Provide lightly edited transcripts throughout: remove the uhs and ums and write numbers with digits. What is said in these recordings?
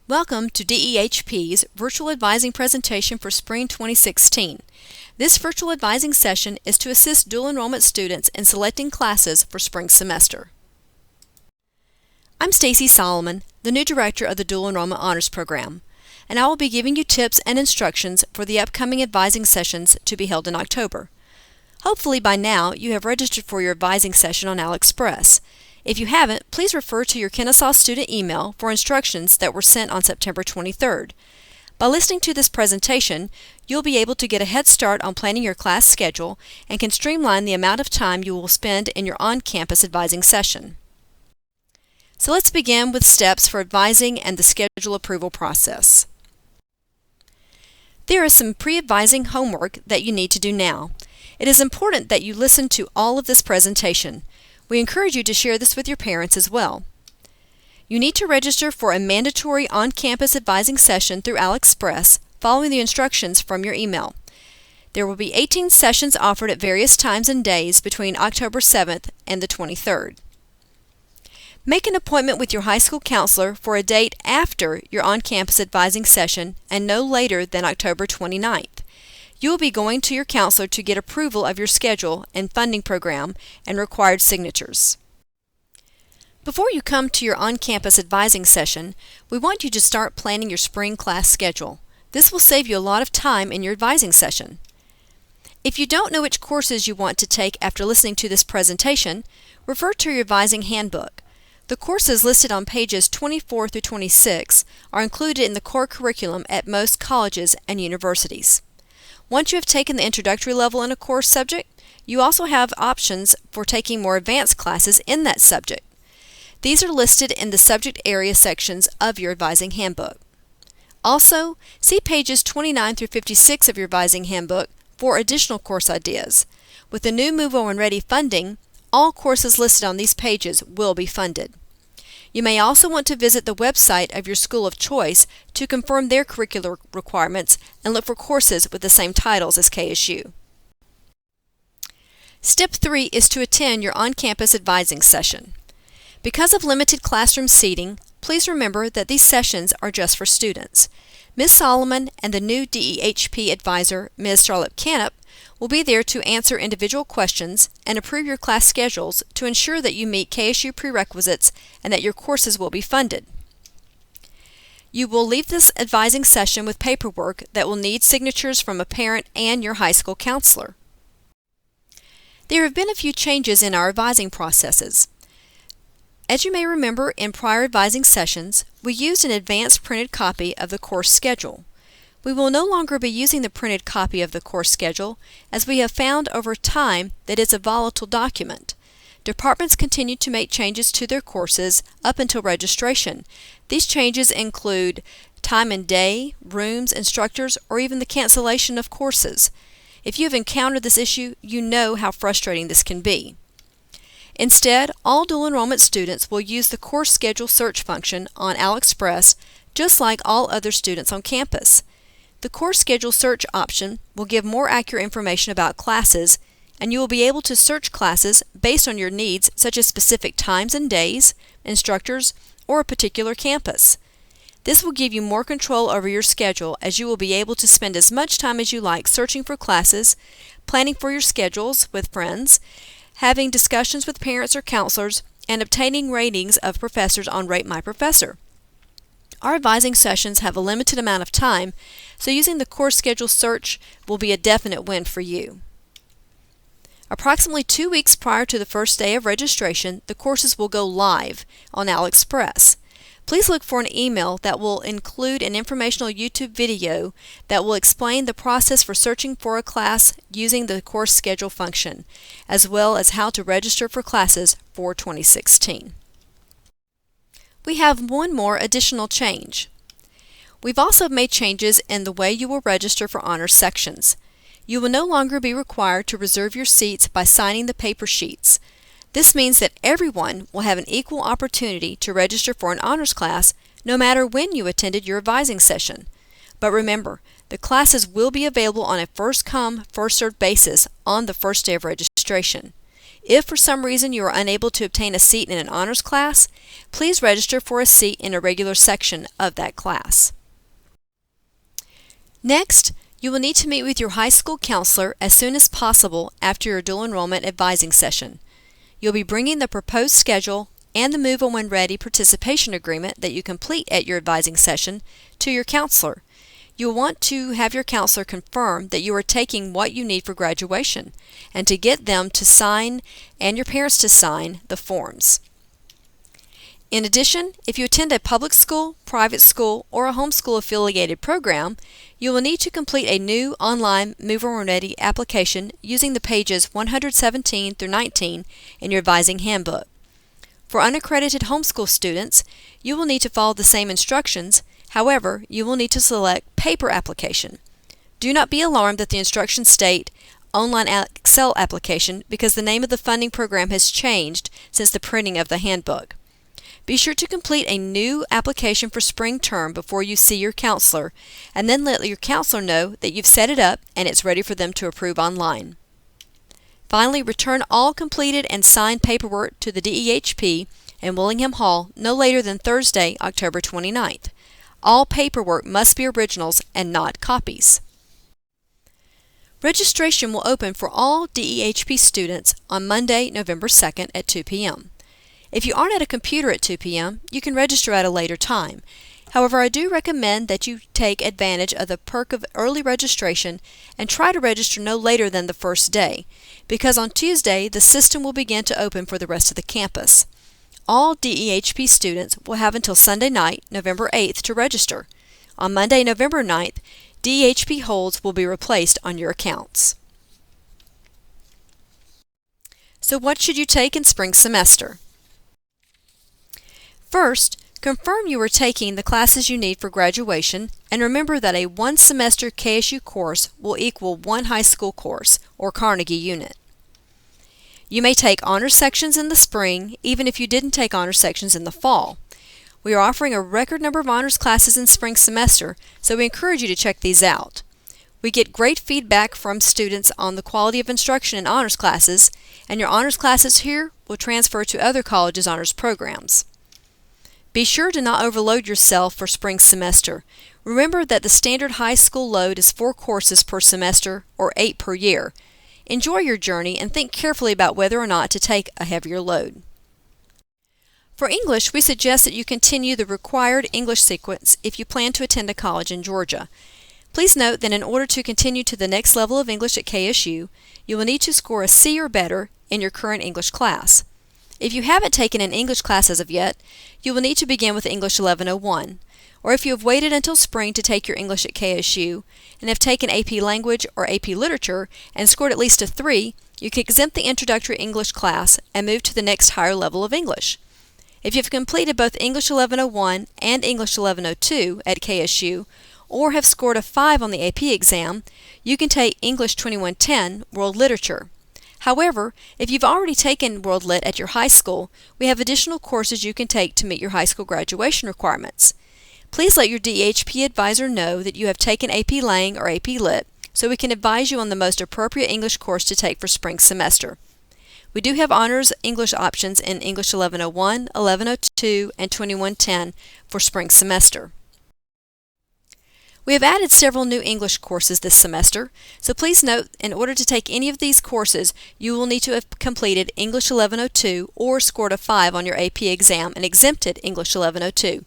Welcome to DEHP's Virtual Advising Presentation for Spring 2016. This virtual advising session is to assist dual enrollment students in selecting classes for spring semester. I'm Stacy Solomon, the new director of the Dual Enrollment Honors Program, and I will be giving you tips and instructions for the upcoming advising sessions to be held in October. Hopefully by now you have registered for your advising session on AliExpress. If you haven't, please refer to your Kennesaw student email for instructions that were sent on September 23rd. By listening to this presentation, you'll be able to get a head start on planning your class schedule and can streamline the amount of time you will spend in your on-campus advising session. So let's begin with steps for advising and the schedule approval process. There is some pre-advising homework that you need to do now. It is important that you listen to all of this presentation. We encourage you to share this with your parents as well. You need to register for a mandatory on-campus advising session through AliExpress following the instructions from your email. There will be 18 sessions offered at various times and days between October 7th and the 23rd. Make an appointment with your high school counselor for a date after your on-campus advising session and no later than October 29th. You will be going to your counselor to get approval of your schedule and funding program and required signatures. Before you come to your on-campus advising session, we want you to start planning your spring class schedule. This will save you a lot of time in your advising session. If you don't know which courses you want to take after listening to this presentation, refer to your advising handbook. The courses listed on pages 24 through 26 are included in the core curriculum at most colleges and universities. Once you have taken the introductory level in a course subject, you also have options for taking more advanced classes in that subject. These are listed in the subject area sections of your advising handbook. Also, see pages 29 through 56 of your advising handbook for additional course ideas. With the new Move On Ready funding, all courses listed on these pages will be funded. You may also want to visit the website of your school of choice to confirm their curricular requirements and look for courses with the same titles as KSU. Step 3 is to attend your on-campus advising session. Because of limited classroom seating, please remember that these sessions are just for students. Ms. Solomon and the new DEHP advisor, Ms. Charlotte Canup, will be there to answer individual questions and approve your class schedules to ensure that you meet KSU prerequisites and that your courses will be funded. You will leave this advising session with paperwork that will need signatures from a parent and your high school counselor. There have been a few changes in our advising processes. As you may remember, in prior advising sessions, we used an advanced printed copy of the course schedule. We will no longer be using the printed copy of the course schedule, as we have found over time that it's a volatile document. Departments continue to make changes to their courses up until registration. These changes include time and day, rooms, instructors, or even the cancellation of courses. If you have encountered this issue, you know how frustrating this can be. Instead, all dual enrollment students will use the course schedule search function on AliExpress just like all other students on campus. The course schedule search option will give more accurate information about classes, and you will be able to search classes based on your needs, such as specific times and days, instructors, or a particular campus. This will give you more control over your schedule, as you will be able to spend as much time as you like searching for classes, planning for your schedules with friends, having discussions with parents or counselors, and obtaining ratings of professors on Rate My Professor. Our advising sessions have a limited amount of time, so using the course schedule search will be a definite win for you. Approximately 2 weeks prior to the first day of registration, the courses will go live on AliExpress. Please look for an email that will include an informational YouTube video that will explain the process for searching for a class using the course schedule function, as well as how to register for classes for 2016. We have one more additional change. We've also made changes in the way you will register for honors sections. You will no longer be required to reserve your seats by signing the paper sheets. This means that everyone will have an equal opportunity to register for an honors class no matter when you attended your advising session. But remember, the classes will be available on a first-come, first-served basis on the first day of registration. If for some reason you are unable to obtain a seat in an honors class, please register for a seat in a regular section of that class. Next, you will need to meet with your high school counselor as soon as possible after your dual enrollment advising session. You'll be bringing the proposed schedule and the Move On When Ready participation agreement that you complete at your advising session to your counselor. You'll want to have your counselor confirm that you are taking what you need for graduation and to get them to sign and your parents to sign the forms. In addition, if you attend a public school, private school, or a homeschool affiliated program, you will need to complete a new online Move On When Ready application using the pages 117 through 19 in your advising handbook. For unaccredited homeschool students, you will need to follow the same instructions. However, you will need to select paper application. Do not be alarmed that the instructions state online Excel application because the name of the funding program has changed since the printing of the handbook. Be sure to complete a new application for spring term before you see your counselor, and then let your counselor know that you've set it up and it's ready for them to approve online. Finally, return all completed and signed paperwork to the DEHP in Willingham Hall no later than Thursday, October 29th. All paperwork must be originals and not copies. Registration will open for all DEHP students on Monday, November 2nd at 2 p.m. If you aren't at a computer at 2 p.m., you can register at a later time. However, I do recommend that you take advantage of the perk of early registration and try to register no later than the first day, because on Tuesday the system will begin to open for the rest of the campus. All DEHP students will have until Sunday night, November 8th, to register. On Monday, November 9th, DEHP holds will be replaced on your accounts. So what should you take in spring semester? First, confirm you are taking the classes you need for graduation, and remember that a one-semester KSU course will equal one high school course, or Carnegie unit. You may take honors sections in the spring, even if you didn't take honors sections in the fall. We are offering a record number of honors classes in spring semester, so we encourage you to check these out. We get great feedback from students on the quality of instruction in honors classes, and your honors classes here will transfer to other colleges' honors programs. Be sure to not overload yourself for spring semester. Remember that the standard high school load is 4 courses per semester, or 8 per year. Enjoy your journey and think carefully about whether or not to take a heavier load. For English, we suggest that you continue the required English sequence if you plan to attend a college in Georgia. Please note that in order to continue to the next level of English at KSU, you will need to score a C or better in your current English class. If you haven't taken an English class as of yet, you will need to begin with English 1101. Or if you have waited until spring to take your English at KSU and have taken AP Language or AP Literature and scored at least a 3, you can exempt the introductory English class and move to the next higher level of English. If you have completed both English 1101 and English 1102 at KSU, or have scored a 5 on the AP exam, you can take English 2110 World Literature. However, if you've already taken World Lit at your high school, we have additional courses you can take to meet your high school graduation requirements. Please let your DEHP advisor know that you have taken AP Lang or AP Lit, so we can advise you on the most appropriate English course to take for spring semester. We do have honors English options in English 1101, 1102, and 2110 for spring semester. We have added several new English courses this semester, so please note in order to take any of these courses, you will need to have completed English 1102 or scored a 5 on your AP exam and exempted English 1102.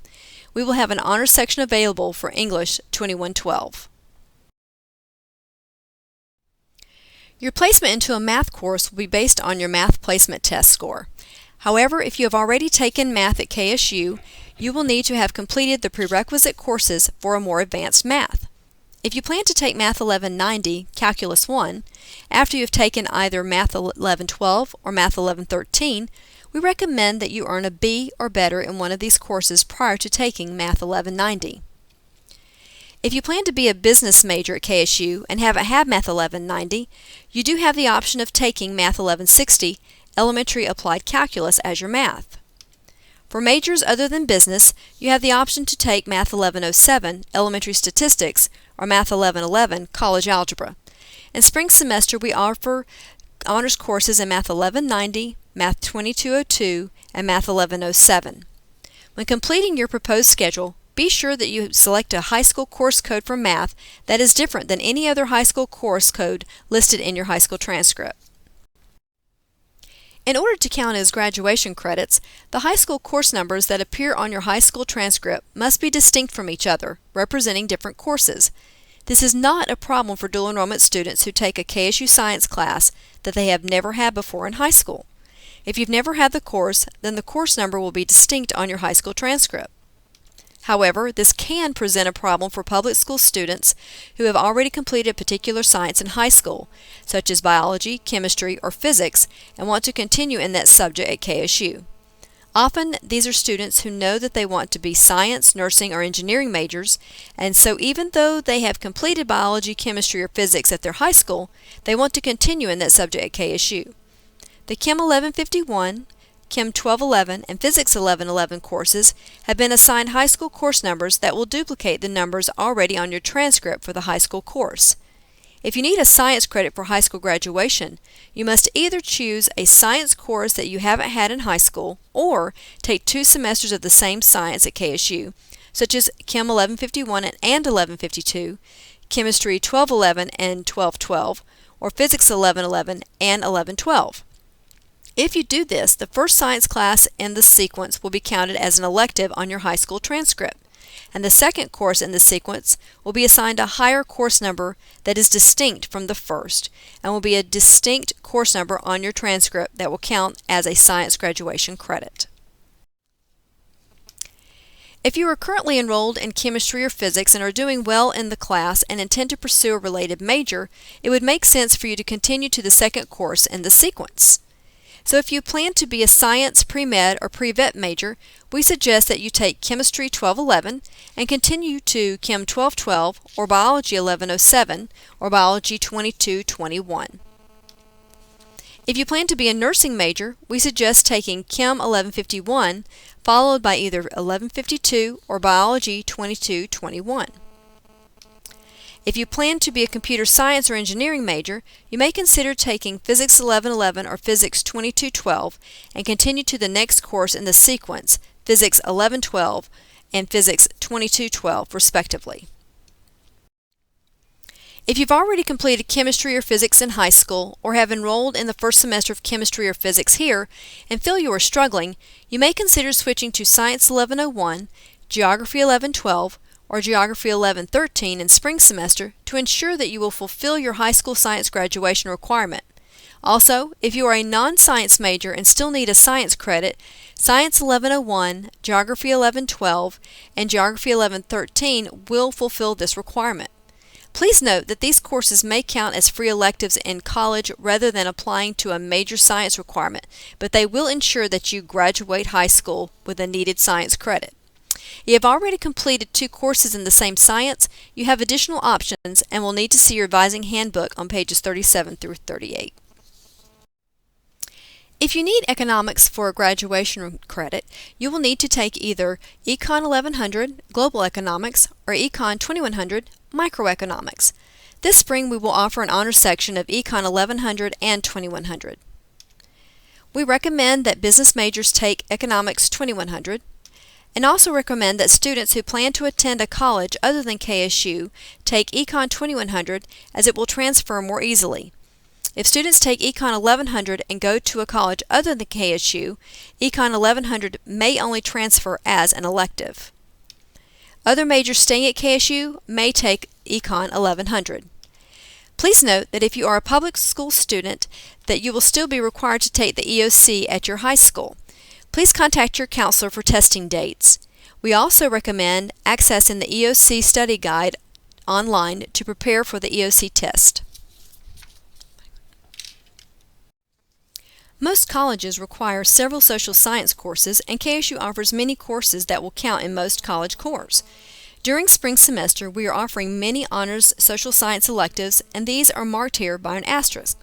We will have an honors section available for English 2112. Your placement into a math course will be based on your math placement test score. However, if you have already taken math at KSU, you will need to have completed the prerequisite courses for a more advanced math. If you plan to take Math 1190, Calculus 1, after you have taken either Math 1112 or Math 1113, we recommend that you earn a B or better in one of these courses prior to taking Math 1190. If you plan to be a business major at KSU and haven't had Math 1190, you do have the option of taking Math 1160, Elementary Applied Calculus, as your math. For majors other than business, you have the option to take Math 1107, Elementary Statistics, or Math 1111, College Algebra. In spring semester, we offer honors courses in Math 1190, Math 2202, and Math 1107. When completing your proposed schedule, be sure that you select a high school course code for math that is different than any other high school course code listed in your high school transcript. In order to count as graduation credits, the high school course numbers that appear on your high school transcript must be distinct from each other, representing different courses. This is not a problem for dual enrollment students who take a KSU science class that they have never had before in high school. If you've never had the course, then the course number will be distinct on your high school transcript. However, this can present a problem for public school students who have already completed a particular science in high school, such as biology, chemistry, or physics, and want to continue in that subject at KSU. Often, these are students who know that they want to be science, nursing, or engineering majors, and so even though they have completed biology, chemistry, or physics at their high school, they want to continue in that subject at KSU. The Chem 1151, Chem 1211, and Physics 1111 courses have been assigned high school course numbers that will duplicate the numbers already on your transcript for the high school course. If you need a science credit for high school graduation, you must either choose a science course that you haven't had in high school or take 2 semesters of the same science at KSU, such as Chem 1151 and 1152, Chemistry 1211 and 1212, or Physics 1111 and 1112. If you do this, the first science class in the sequence will be counted as an elective on your high school transcript, and the second course in the sequence will be assigned a higher course number that is distinct from the first, and will be a distinct course number on your transcript that will count as a science graduation credit. If you are currently enrolled in chemistry or physics and are doing well in the class and intend to pursue a related major, it would make sense for you to continue to the second course in the sequence. So if you plan to be a science pre-med or pre-vet major, we suggest that you take Chemistry 1211 and continue to Chem 1212 or Biology 1107 or Biology 2221. If you plan to be a nursing major, we suggest taking Chem 1151 followed by either 1152 or Biology 2221. If you plan to be a computer science or engineering major, you may consider taking Physics 1111 or Physics 2212 and continue to the next course in the sequence, Physics 1112 and Physics 2212, respectively. If you've already completed chemistry or physics in high school or have enrolled in the first semester of chemistry or physics here and feel you are struggling, you may consider switching to Science 1101, Geography 1112, or Geography 1113 in spring semester to ensure that you will fulfill your high school science graduation requirement. Also, if you are a non-science major and still need a science credit, Science 1101, Geography 1112, and Geography 1113 will fulfill this requirement. Please note that these courses may count as free electives in college rather than applying to a major science requirement, but they will ensure that you graduate high school with a needed science credit. If you have already completed 2 courses in the same science, you have additional options and will need to see your advising handbook on pages 37 through 38. If you need economics for a graduation credit, you will need to take either Econ 1100, Global Economics, or Econ 2100, Microeconomics. This spring we will offer an honors section of Econ 1100 and 2100. We recommend that business majors take Economics 2100, and also recommend that students who plan to attend a college other than KSU take Econ 2100 as it will transfer more easily. If students take Econ 1100 and go to a college other than KSU, Econ 1100 may only transfer as an elective. Other majors staying at KSU may take Econ 1100. Please note that if you are a public school student, that you will still be required to take the EOC at your high school. Please contact your counselor for testing dates. We also recommend accessing the EOC study guide online to prepare for the EOC test. Most colleges require several social science courses, and KSU offers many courses that will count in most college cores. During spring semester, we are offering many honors social science electives, and these are marked here by an asterisk.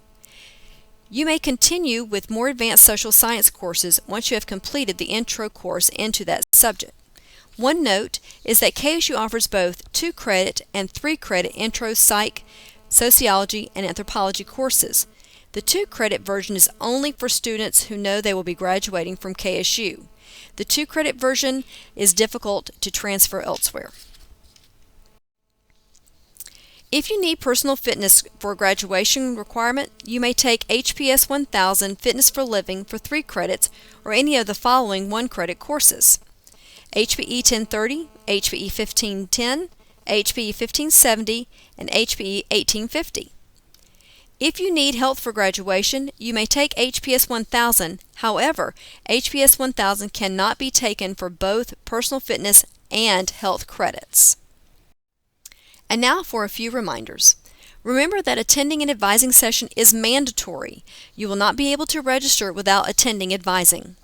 You may continue with more advanced social science courses once you have completed the intro course into that subject. One note is that KSU offers both 2-credit and 3-credit intro psych, sociology, and anthropology courses. The 2-credit version is only for students who know they will be graduating from KSU. The 2-credit version is difficult to transfer elsewhere. If you need personal fitness for a graduation requirement, you may take HPS 1000 Fitness for Living for 3 credits or any of the following 1-credit courses: HPE 1030, HPE 1510, HPE 1570, and HPE 1850. If you need health for graduation, you may take HPS 1000. However, HPS 1000 cannot be taken for both personal fitness and health credits. And now for a few reminders. Remember that attending an advising session is mandatory. You will not be able to register without attending advising.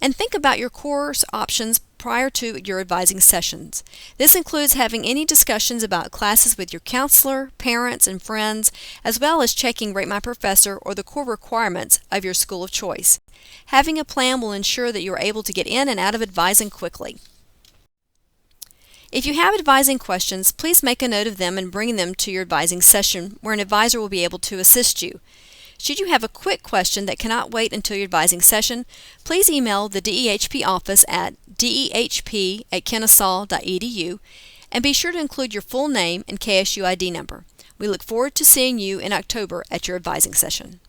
And think about your course options prior to your advising sessions. This includes having any discussions about classes with your counselor, parents, and friends, as well as checking Rate My Professor or the core requirements of your school of choice. Having a plan will ensure that you are able to get in and out of advising quickly. If you have advising questions, please make a note of them and bring them to your advising session where an advisor will be able to assist you. Should you have a quick question that cannot wait until your advising session, please email the DEHP office at dehp@kennesaw.edu and be sure to include your full name and KSU ID number. We look forward to seeing you in October at your advising session.